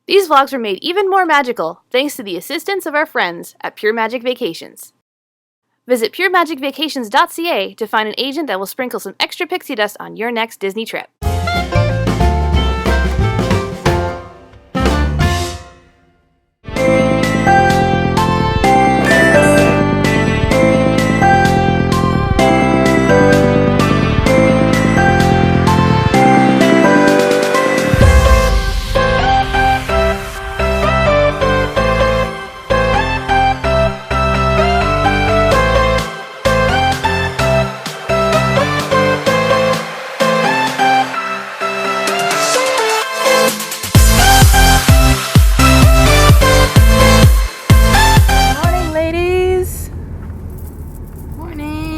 These vlogs were made even more magical thanks to the assistance of our friends at Pure Magic Vacations. Visit puremagicvacations.ca to find an agent that will sprinkle some extra pixie dust on your next Disney trip.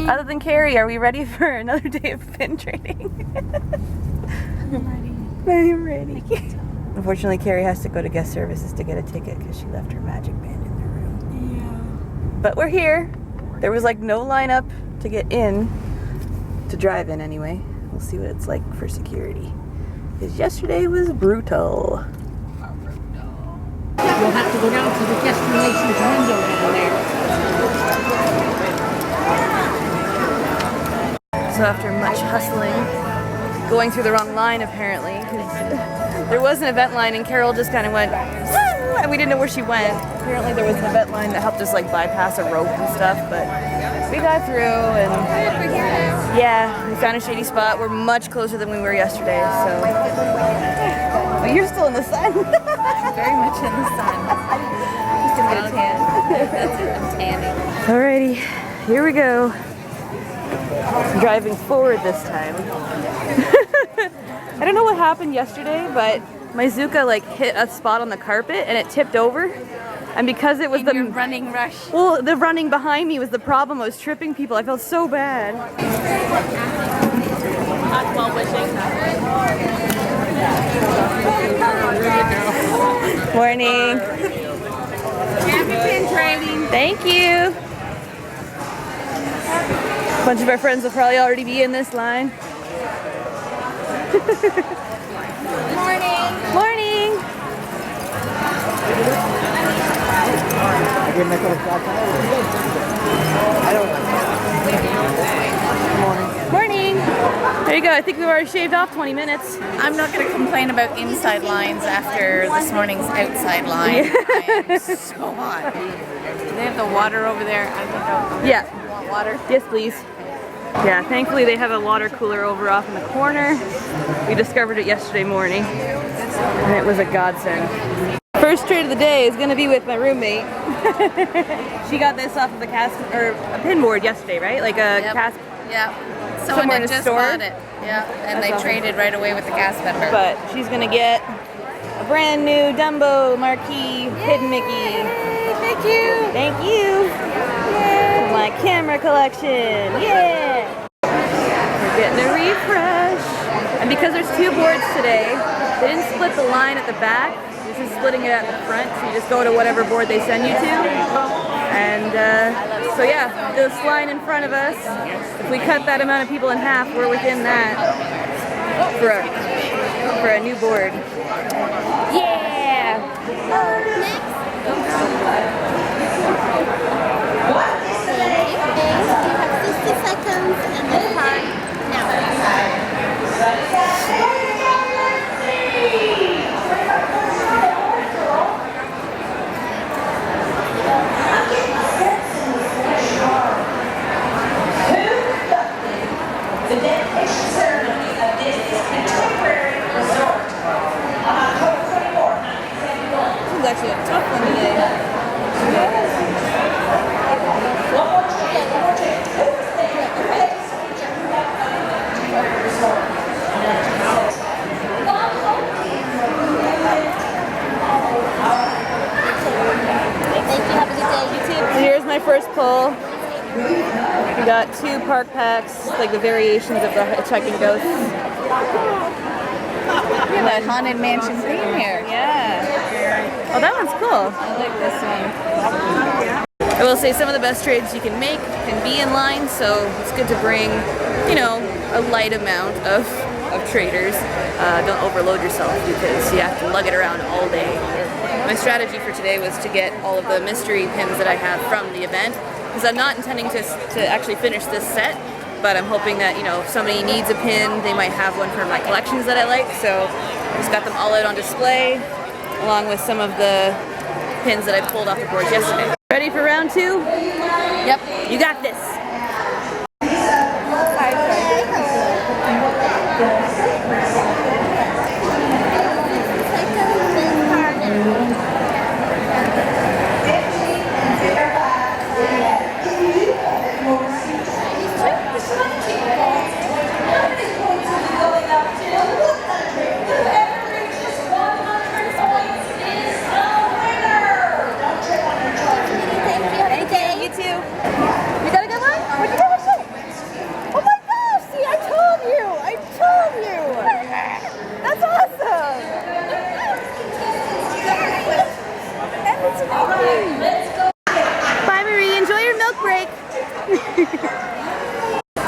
Other than Carrie, are we ready for another day of pin trading? I'm ready. Unfortunately, Carrie has to go to guest services to get a ticket because she left her magic band in the room. Yeah. But we're here. There was like no lineup to get in, to drive in anyway. We'll see what it's like for security. Because yesterday was brutal. You'll have to go down to the guest relations window down there. So after much hustling, going through the wrong line apparently, because there was an event line and Carol just kind of went, and we didn't know where she went. Apparently there was an event line that helped us like bypass a rope and stuff, but we got through and yeah, we found a shady spot. We're much closer than we were yesterday, so. But you're still in the sun. Very much in the sun. Just gonna get a tan. That's it, I'm tanning. Alrighty, here we go. Driving forward this time. I don't know what happened yesterday, but my Zuka like hit a spot on the carpet and it tipped over. And because it was the running rush. Well, the running behind me was the problem. I was tripping people. I felt so bad. Well wishing. Morning. Happy pin trading. Thank you. A bunch of our friends will probably already be in this line. Morning. Morning. Morning. There you go. I think we've already shaved off 20 minutes. I'm not going to complain about inside lines after this morning's outside line. I am so hot. Do they have the water over there? I think I'll Yeah. water. Yes, please. Yeah, thankfully they have a water cooler over off in the corner. We discovered it yesterday morning, and it was a godsend. First trade of the day is going to be with my roommate. She got this off of a pin board yesterday, right? Like a cast. Yeah. Someone in had a just store. bought it. Yeah, and they traded right away with the cast member. But she's going to get a brand new Dumbo marquee hidden Mickey. Thank you. Thank you. For my camera collection. Yeah. We're getting a refresh. And because there's two boards today, they didn't split the line at the back. This is splitting it at the front, so you just go to whatever board they send you to. And so yeah, this line in front of us, if we cut that amount of people in half, we're within that for a new board. Yeah! You have 60 seconds and the time now. The dedication ceremony of Disney's Contemporary Resort on October 24, 1971. This is actually a tough one today. One more chance. Who is there? Contemporary Resort. Thank you. Have a good day, YouTube. So here's my first pull. We got 2 park packs, like the variations of the Hitchhiking Ghosts. Look at that Haunted Mansion theme here. Yeah. Oh, that one's cool. I like this one. I will say some of the best trades you can make can be in line, so it's good to bring, you know, a light amount of traders. Don't overload yourself because you have to lug it around all day. My strategy for today was to get all of the mystery pins that I have from the event, because I'm not intending to actually finish this set, but I'm hoping that, you know, if somebody needs a pin, they might have one for my collections that I like. So I just got them all out on display, along with some of the pins that I pulled off the boards yesterday. Ready for round 2? Yep, you got this.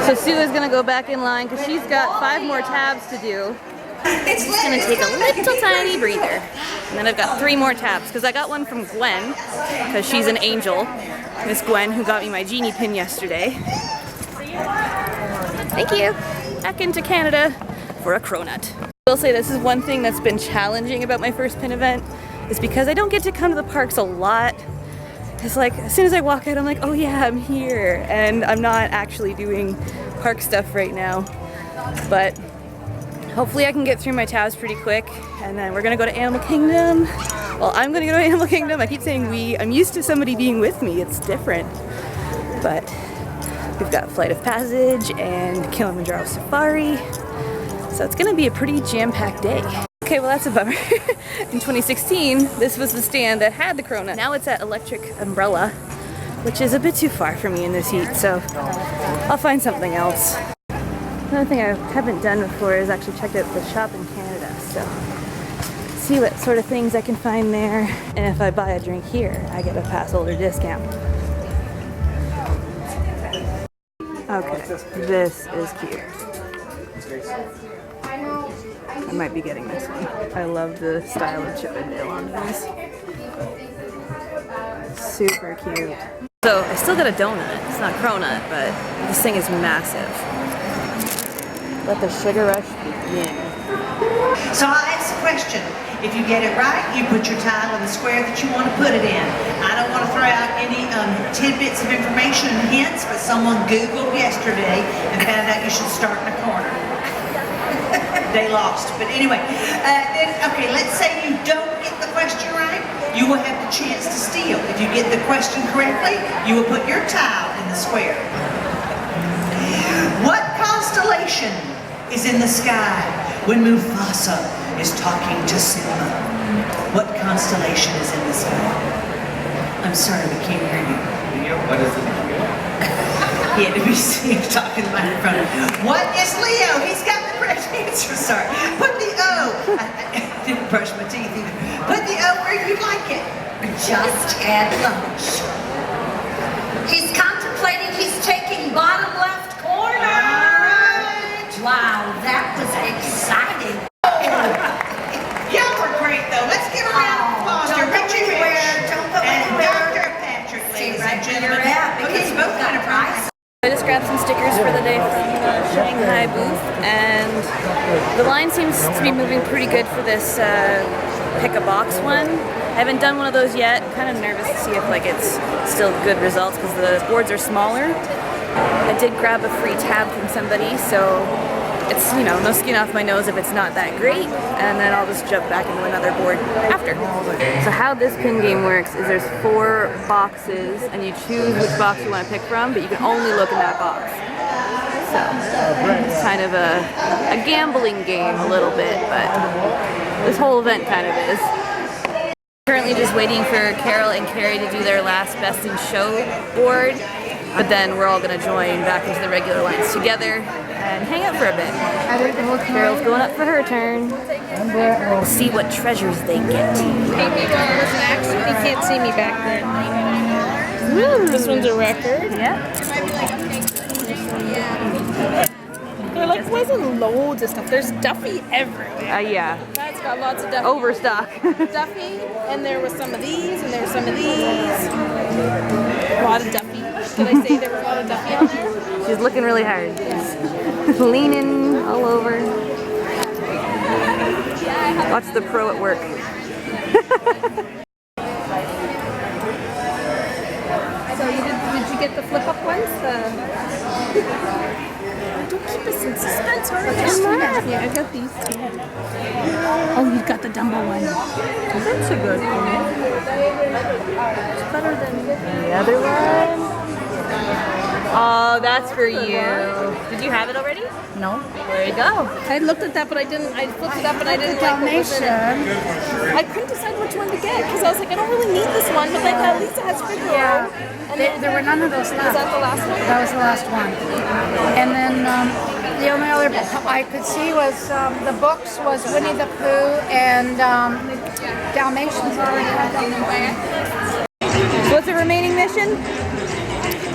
So Sue is gonna go back in line because she's got 5 more tabs to do. It's just gonna take a little tiny breather. And then I've got 3 more tabs because I got one from Gwen because she's an angel. Miss Gwen, who got me my genie pin yesterday. Thank you. Back into Canada for a cronut. I will say this is one thing that's been challenging about my first pin event, is because I don't get to come to the parks a lot. It's like, as soon as I walk out, I'm like, oh yeah, I'm here. And I'm not actually doing park stuff right now. But hopefully I can get through my tabs pretty quick. And then we're gonna go to Animal Kingdom. Well, I'm gonna go to Animal Kingdom. I keep saying we. I'm used to somebody being with me. It's different. But we've got Flight of Passage and Kilimanjaro Safari. So it's gonna be a pretty jam-packed day. Okay, well that's a bummer. In 2016, this was the stand that had the cronut. Now it's at Electric Umbrella, which is a bit too far for me in this heat, so I'll find something else. Another thing I haven't done before is actually check out the shop in Canada, so see what sort of things I can find there. And if I buy a drink here, I get a pass holder discount. Okay, this is cute. I might be getting this one. I love the style of Chippendale on these. Super cute. So I still got a donut. It's not cronut, but this thing is massive. Let the sugar rush begin. So I'll ask a question. If you get it right, you put your tile in the square that you want to put it in. I don't want to throw out any tidbits of information and hints, but someone Googled yesterday and found out you should start in the corner. They lost, but anyway. Okay, let's say you don't get the question right, you will have the chance to steal. If you get the question correctly, you will put your tile in the square. What constellation is in the sky when Mufasa is talking to Simba? What constellation is in the sky? I'm sorry, we can't hear you. What is it? He had to be seen talking to the microphone. What is Leo? He's got the correct answer, sorry. Put the O. I didn't brush my teeth either. Put the O where you like it. Just at lunch. He's contemplating, he's taking bottom left corner. All right. Wow, that was exciting. Y'all were great, though. Let's give a round of applause to Richie Rich and Dr. Patrick, ladies and gentlemen. Okay, both kind of prize. I just grabbed some stickers for the day from the Shanghai booth, and the line seems to be moving pretty good for this pick a box one. I haven't done one of those yet. I'm kind of nervous to see if it's still good results because the boards are smaller. I did grab a free tab from somebody, so it's, you know, no skin off my nose if it's not that great, and then I'll just jump back into another board after. So how this pin game works is there's 4 boxes, and you choose which box you want to pick from, but you can only look in that box. So it's kind of a gambling game a little bit, but this whole event kind of is. Currently just waiting for Carol and Carrie to do their last Best in Show board, but then we're all going to join back into the regular lines together and hang out for a bit. Carol's going up for her turn. We'll see what treasures they get. You can't see me back there. This one's a record. Yeah. There like wasn't loads of stuff. There's Duffy everywhere. Yeah. That's got lots of Duffy. Overstock. Duffy, and there was some of these, and there was some of these. A lot of Duffy. Did I say there was a lot of Duffy on there? She's looking really hard. Leaning all over. Watch the pro at work. So did you get the flip up ones? Don't keep us in suspense, alright? Yeah, I got these too. Oh, you've got the Dumbo one. That's a good one. It's better than the other one. Oh, that's for you. Did you have it already? No. There you go. I looked at that, but I didn't. I flipped it up, and I didn't like what was in it. I couldn't decide which one to get because I was like, I don't really need this one, but like at least it has Figaro. Yeah. And There were none of those left. Was that the last one? That was the last one. And then the only other I could see was the books was Winnie the Pooh and Dalmatians already had them. So what's the remaining mission?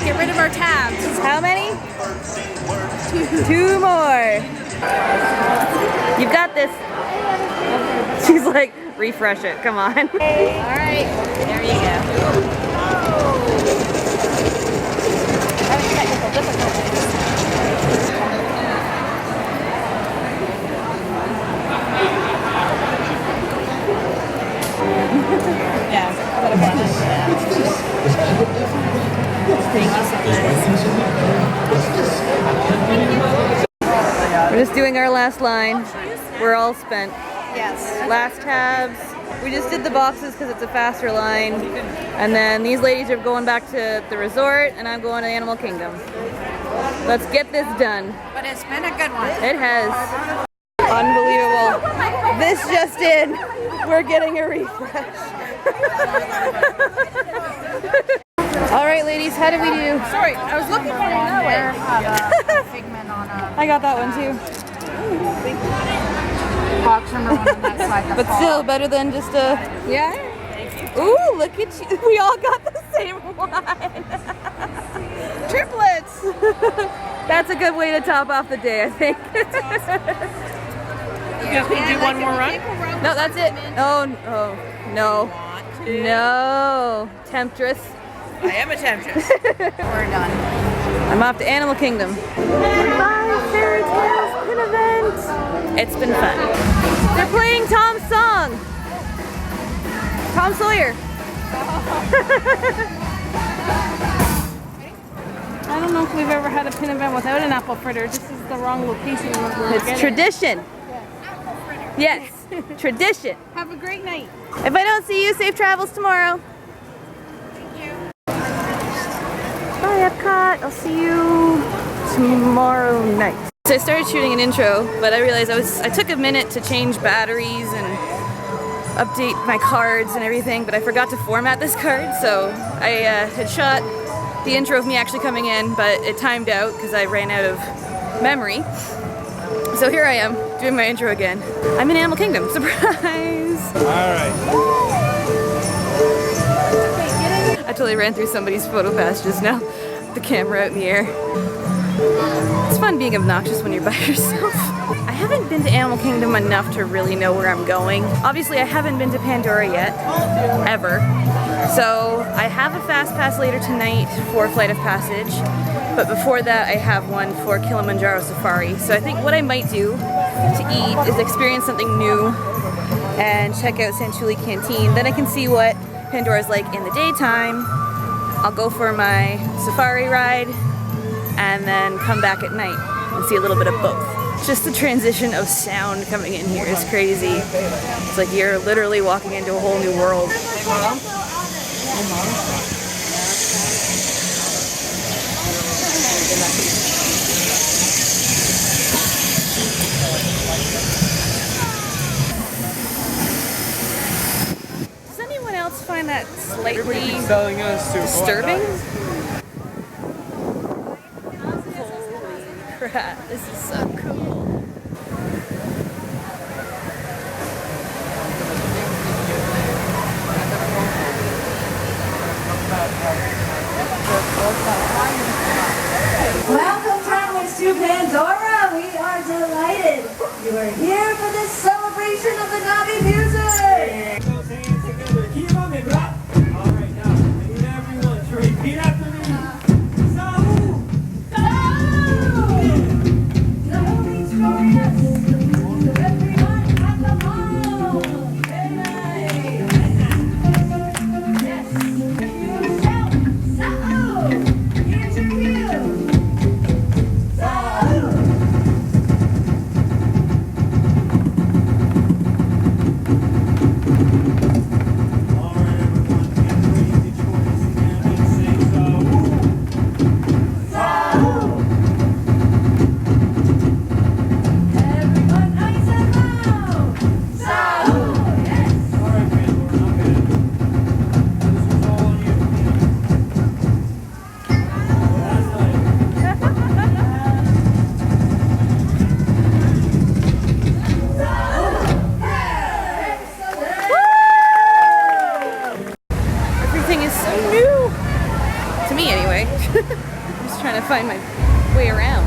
Get rid of our tabs. How many? Two more. You've got this. She's like, refresh it. Come on. All right. There you go. Having technical difficulties. Yeah, what a bonus. Thank you so much. We're just doing our last line. We're all spent. Yes. Last tabs. We just did the boxes because it's a faster line. And then these ladies are going back to the resort and I'm going to Animal Kingdom. Let's get this done. But it's been a good one. It has. Unbelievable. This just in. We're getting a refresh. All right, ladies, how did we do? Sorry, I was looking for one that way. Figment on a I got that one too. box number one on that side. But still better than just a... Yeah? Ooh, look at you. We all got the same one. Triplets! That's a good way to top off the day, I think. You guys want to do one more run? No, that's it. Oh, no. No. Temptress. I am a temptress. We're done. I'm off to Animal Kingdom. Goodbye, Fairy Tales Pin Event. It's been fun. They're playing Tom's song. Tom Sawyer. I don't know if we've ever had a pin event without an apple fritter. This is the wrong location. It's tradition. Yes, tradition. Have a great night. If I don't see you, safe travels tomorrow. Bye, Epcot. I'll see you tomorrow night. So I started shooting an intro, but I realized I took a minute to change batteries and update my cards and everything, but I forgot to format this card, so I had shot the intro of me actually coming in, but it timed out because I ran out of memory. So here I am, doing my intro again. I'm in Animal Kingdom. Surprise! Alright. I totally ran through somebody's photo pass just now. The camera out in the air. It's fun being obnoxious when you're by yourself. I haven't been to Animal Kingdom enough to really know where I'm going. Obviously, I haven't been to Pandora yet, ever. So I have a fast pass later tonight for Flight of Passage, but before that I have one for Kilimanjaro Safari. So I think what I might do to eat is experience something new and check out Sanchuli Canteen. Then I can see what Pandora's like in the daytime. I'll go for my safari ride and then come back at night and see a little bit of both. Just the transition of sound coming in here is crazy. It's like you're literally walking into a whole new world. Does anyone else find that slightly Selling us to disturbing? Holy crap, this is so cool. Welcome, travelers, to Pandora. We find my way around.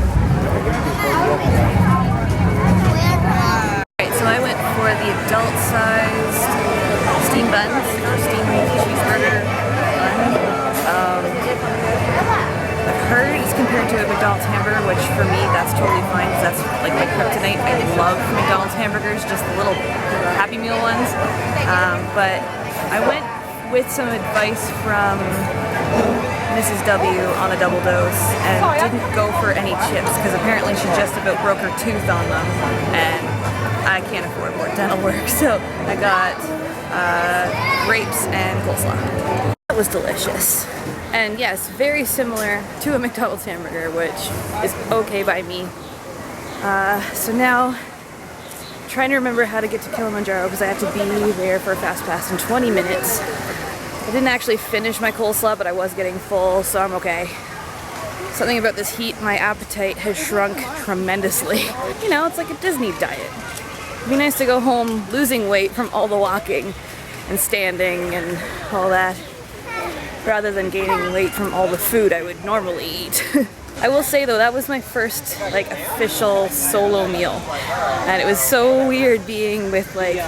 Alright, so I went for the adult-sized steam buns, or steam cheeseburger bun. I've heard it's compared to a McDonald's hamburger, which for me, that's totally fine, because that's like my kryptonite. I love McDonald's hamburgers, just the little Happy Meal ones. But I went with some advice from Mrs. W on a double dose and didn't go for any chips because apparently she just about broke her tooth on them and I can't afford more dental work, so I got grapes and coleslaw. That was delicious. And yes, very similar to a McDonald's hamburger, which is okay by me. So now, trying to remember how to get to Kilimanjaro because I have to be there for a fast pass in 20 minutes. I didn't actually finish my coleslaw, but I was getting full, so I'm okay. Something about this heat, my appetite has shrunk tremendously. You know, it's like a Disney diet. It'd be nice to go home losing weight from all the walking and standing and all that, rather than gaining weight from all the food I would normally eat. I will say though, that was my first like official solo meal, and it was so weird being with like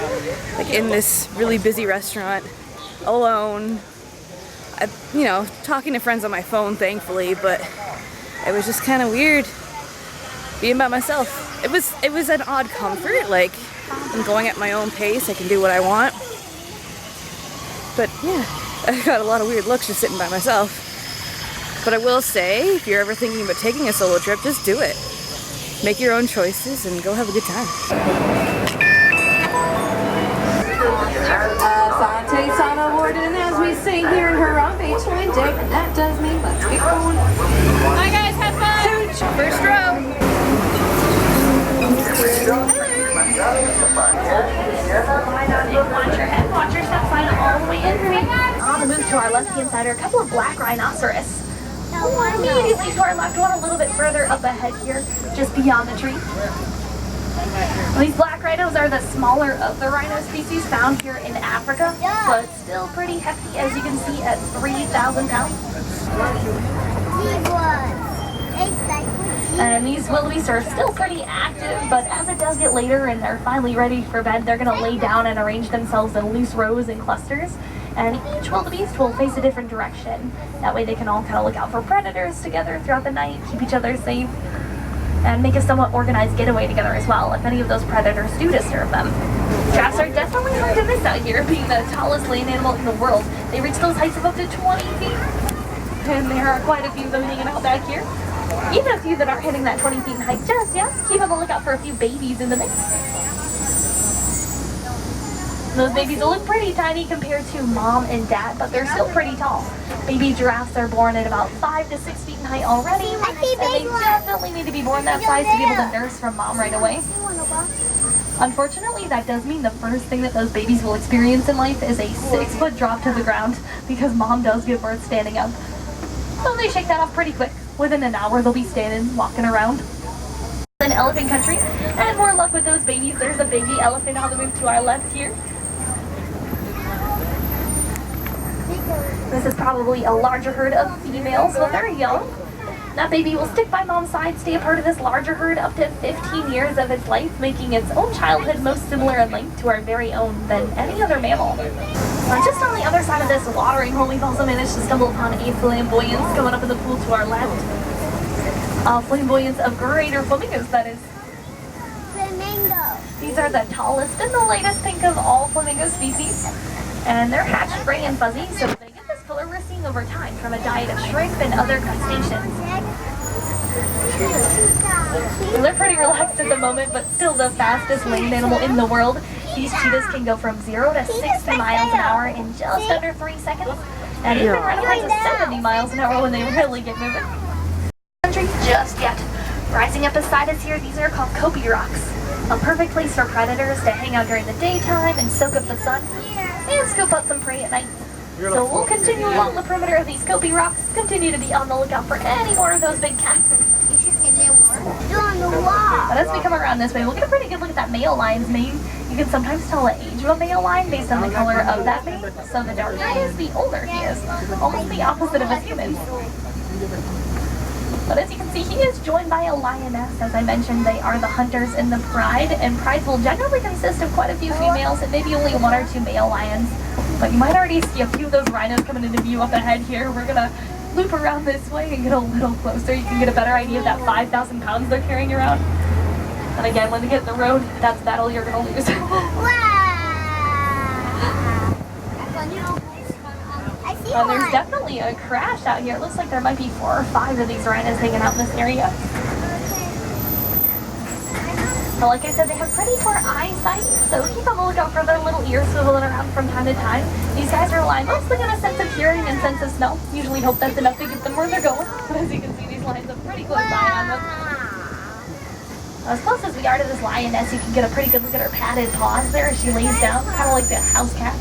in this really busy restaurant alone. You know, talking to friends on my phone, thankfully, but it was just kind of weird being by myself. It was an odd comfort, like I'm going at my own pace, I can do what I want. But yeah, I got a lot of weird looks just sitting by myself. But I will say, if you're ever thinking about taking a solo trip, just do it. Make your own choices and go have a good time. Sante Sana awarded, and as we say here in Harambe, Twin Deck, and that does mean let's get going. Hi guys, have fun! First row. Watch your head, watch your step sign all the way in. On the move to our left-hand side are a couple of black rhinoceros. Immediately to our left, one a little bit further up ahead here, just beyond the tree. These black rhinos are the smaller of the rhino species found here in Africa, but still pretty hefty, as you can see, at 3,000 pounds. And these wildebeests are still pretty active, but as it does get later and they're finally ready for bed, they're going to lay down and arrange themselves in loose rows and clusters. And each wildebeest will face a different direction. That way they can all kind of look out for predators together throughout the night, keep each other safe, and make a somewhat organized getaway together as well if any of those predators do disturb them. Giraffes are definitely hard to miss out here, being the tallest land animal in the world. They reach those heights of up to 20 feet. And there are quite a few of them hanging out back here. Even a few that aren't hitting that 20 feet in height just yet. Keep on the lookout for a few babies in the mix. Those babies will look pretty tiny compared to mom and dad, but they're still pretty tall. Baby giraffes are born at about 5 to 6 feet in height already, and they definitely need to be born that size to be able to nurse from mom right away. Unfortunately, that does mean the first thing that those babies will experience in life is a 6-foot drop to the ground, because mom does give birth standing up. So they shake that off pretty quick. Within an hour, they'll be standing, walking around. In elephant country, and more luck with those babies. There's a baby elephant on the move to our left here. This is probably a larger herd of females when they're young. That baby will stick by mom's side, stay a part of this larger herd up to 15 years of its life, making its own childhood most similar in length to our very own than any other mammal. Just on the other side of this watering hole, we've also managed to stumble upon a flamboyance going up in the pool to our left. A flamboyance of greater flamingos, that is. Flamingo. These are the tallest and the lightest pink of all flamingo species. And they're hatched gray and fuzzy, so they get this color we're seeing over time from a diet of shrimp and other crustaceans. They're pretty relaxed at the moment, but still the fastest land animal in the world. These cheetahs can go from 0 to 60 miles an hour in just under 3 seconds, and even run up to 70 miles an hour when they really get moving. Country just yet. Rising up beside us here, these are called Kopi rocks. A perfect place for predators to hang out during the daytime and soak up the sun, and scoop up some prey at night. So we'll continue along the perimeter of these Kopi rocks, continue to be on the lookout for any more of those big cats. But as we come around this way, we'll get a pretty good look at that male lion's mane. You can sometimes tell the age of a male lion based on the color of that mane. So the darker it is, the older he is. Almost the opposite of a human. But as you can see, he is joined by a lioness. As I mentioned, they are the hunters in the pride, and prides will generally consist of quite a few females and maybe only 1 or 2 male lions. But you might already see a few of those rhinos coming into view up ahead here. We're gonna loop around this way and get a little closer. You can get a better idea of that 5,000 pounds they're carrying around. And again, when they get in the road, that's a battle you're gonna lose. And there's definitely a crash out here. It looks like there might be 4 or 5 of these rhinos hanging out in this area. But like I said, they have pretty poor eyesight, so keep on the lookout for their little ears swiveling around from time to time. These guys rely mostly on a sense of hearing and sense of smell. Usually hope that's enough to get them where they're going. But as you can see, these lions are pretty close by on them. As close as we are to this lioness, you can get a pretty good look at her padded paws there as she lays down, kind of like the house cat.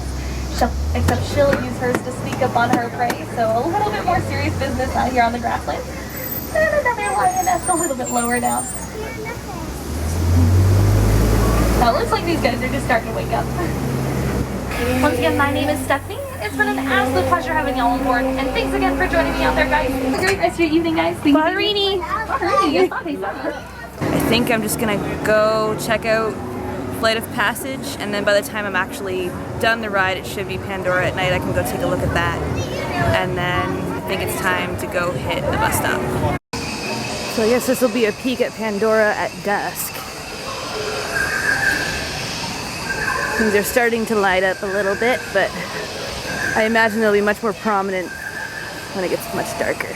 Except she'll use hers to sneak up on her prey, so a little bit more serious business out here on the grasslands. And another lioness a little bit lower down. Now it looks like these guys are just starting to wake up. Once again, my name is Stephanie. It's been an absolute pleasure having y'all on board, and thanks again for joining me out there, guys. Have a great rest of your evening, guys. Ballerini! Yes, I think I'm just gonna go check out Flight of Passage, and then by the time I'm actually done the ride, it should be Pandora at night. I can go take a look at that, and then I think it's time to go hit the bus stop. So I guess this will be a peek at Pandora at dusk. Things are starting to light up a little bit, but I imagine they'll be much more prominent when it gets much darker.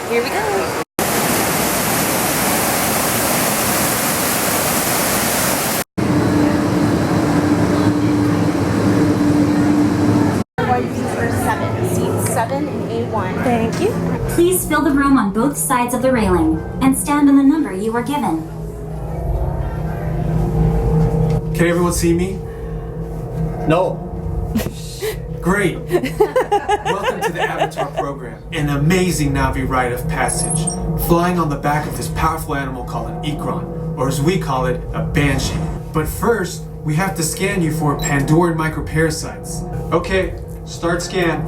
Here we go. Seats 7 and A1. Thank you. Please fill the room on both sides of the railing and stand on the number you were given. Can everyone see me? No. Great. Welcome to the Avatar program, an amazing Na'vi rite of passage, flying on the back of this powerful animal called an Ikran, or as we call it, a banshee. But first, we have to scan you for Pandoran microparasites. Okay, start scan.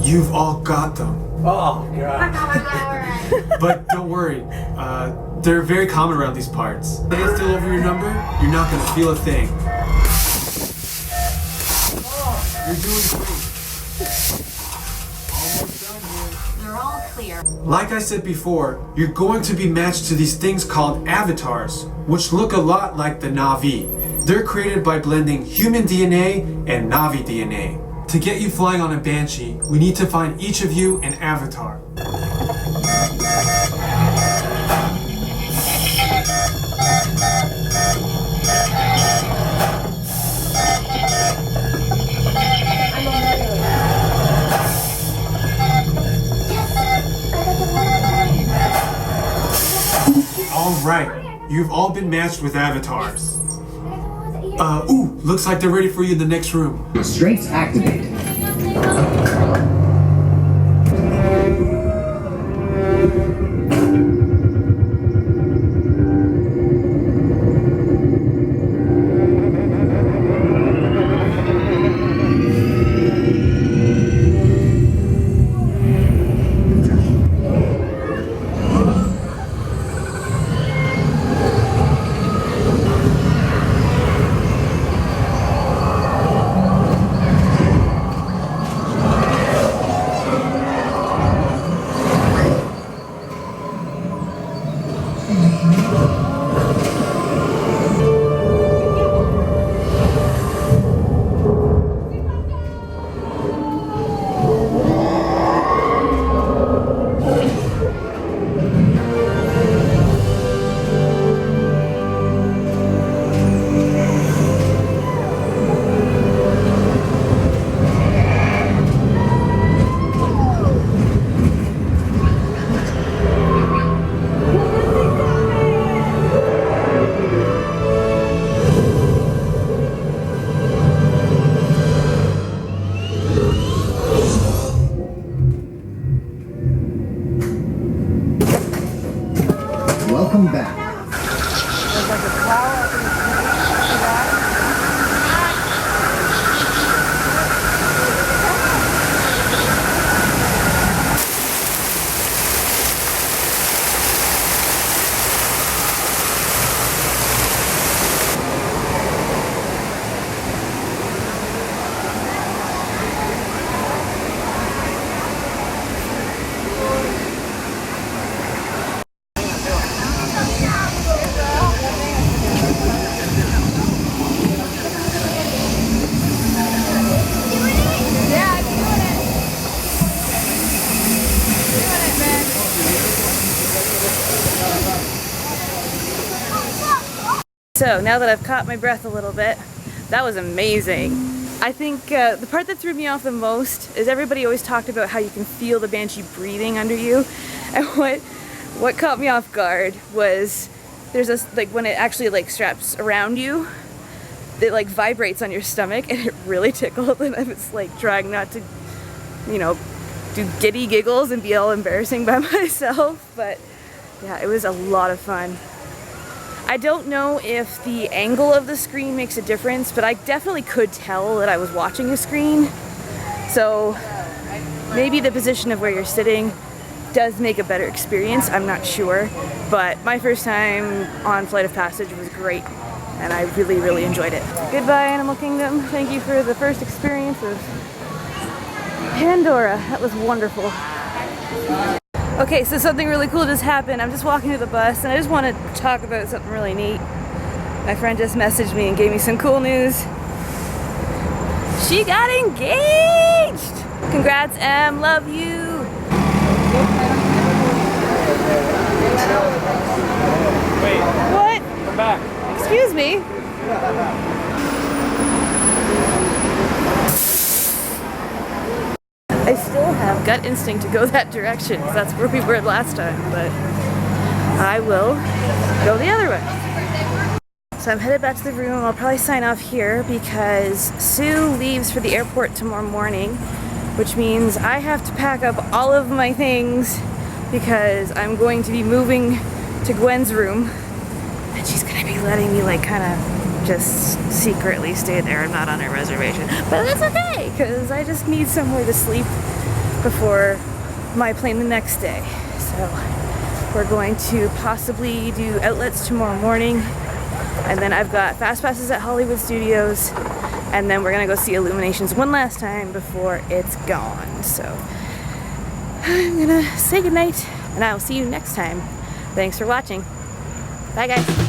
You've all got them. Oh, God. But don't worry, they're very common around these parts. Stay still over your number, you're not gonna feel a thing. You're doing great. Almost done here. You're all clear. Like I said before, you're going to be matched to these things called avatars, which look a lot like the Na'vi. They're created by blending human DNA and Na'vi DNA. To get you flying on a banshee, we need to find each of you an avatar. All right, you've all been matched with avatars. Looks like they're ready for you in the next room. Restraints activated. So now that I've caught my breath a little bit, that was amazing. I think the part that threw me off the most is everybody always talked about how you can feel the Banshee breathing under you. And what caught me off guard was there's this, like, when it actually like straps around you, it like vibrates on your stomach and it really tickled, and I was like trying not to, you know, do giddy giggles and be all embarrassing by myself, but yeah, it was a lot of fun. I don't know if the angle of the screen makes a difference, but I definitely could tell that I was watching a screen. So maybe the position of where you're sitting does make a better experience, I'm not sure. But my first time on Flight of Passage was great, and I really, really enjoyed it. Goodbye, Animal Kingdom. Thank you for the first experience of Pandora. That was wonderful. Okay, so something really cool just happened. I'm just walking to the bus and I just want to talk about something really neat. My friend just messaged me and gave me some cool news. She got engaged! Congrats, Em, love you! Wait. What? Come back. Excuse me? I still have gut instinct to go that direction because that's where we were last time, but I will go the other way. So I'm headed back to the room. I'll probably sign off here because Sue leaves for the airport tomorrow morning, which means I have to pack up all of my things because I'm going to be moving to Gwen's room, and she's gonna be letting me like kind of just secretly stay there. I'm not on her reservation, but that's okay because I just need somewhere to sleep before my plane the next day. So we're going to possibly do outlets tomorrow morning, and then I've got fast passes at Hollywood Studios, and then we're gonna go see Illuminations one last time before it's gone. So I'm gonna say goodnight, and I will see you next time. Thanks for watching. Bye guys.